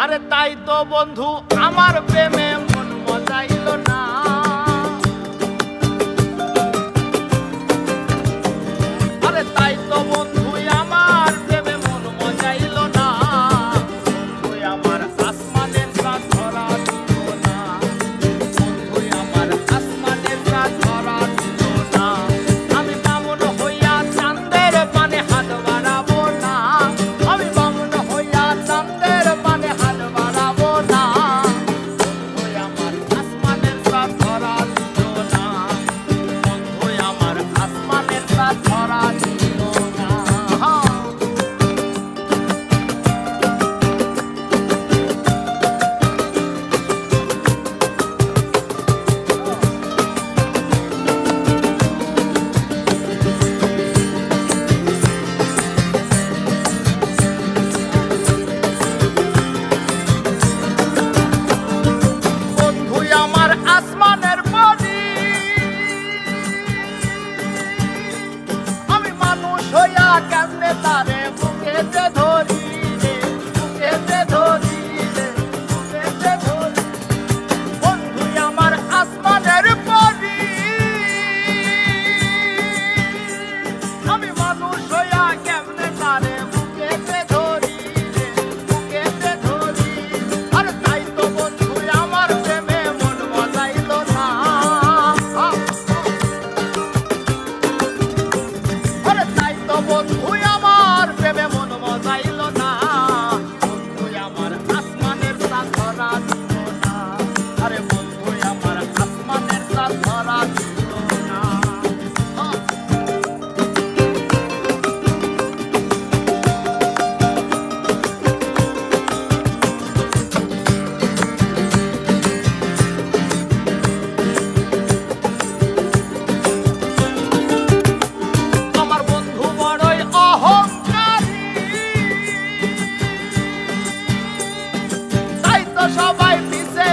আরে তাই তো বন্ধু আমার প্রেমে মন মজাইল না। আরে তাই তো বন্ধু আমার প্রেমে মন মজাইল না। বন্ধু আমার আসমানের চাঁদ ধরা দিল না। বন্ধু আমার আসমানের চাঁদ ধরা দিল না। আমি বামুন হইয়া চাঁদের পানে হাত বাড়াবো না। আমি বামুন হইয়া চাঁদের পানে হাত বাড়াবো না। বন্ধু আমার আসমানের চাঁদ ধরা দিল না। বন্ধু আমার আসমানের চাঁদ ধরা দিল না। বন্ধু আমার আসমানের পরি, আমি মানুষ হইয়া কেমনে তারে বুকেতে ধরি রে, বুকেতে ধরি রে, বুকেতে ধরি। বন্ধু আমার আসমানের পরি, আমি মানুষ হইয়া কেমনে তারে বুকেতে ধরি রে, বুকেতে ধরি। আরে তাই তো বন্ধু আমার প্রেমে মন মজাইল না। আরে তাই তো বন্ধু আমার প্রেমে মন মজাইল না। বন্ধু আমার আসমানের চাঁদ ধরা দিল না। আরে বন্ধু আমার আসমানের চাঁদ ধরা দিল না। আমার বন্ধু বড়ই অহংকারী, তাই তো সবাই পিছে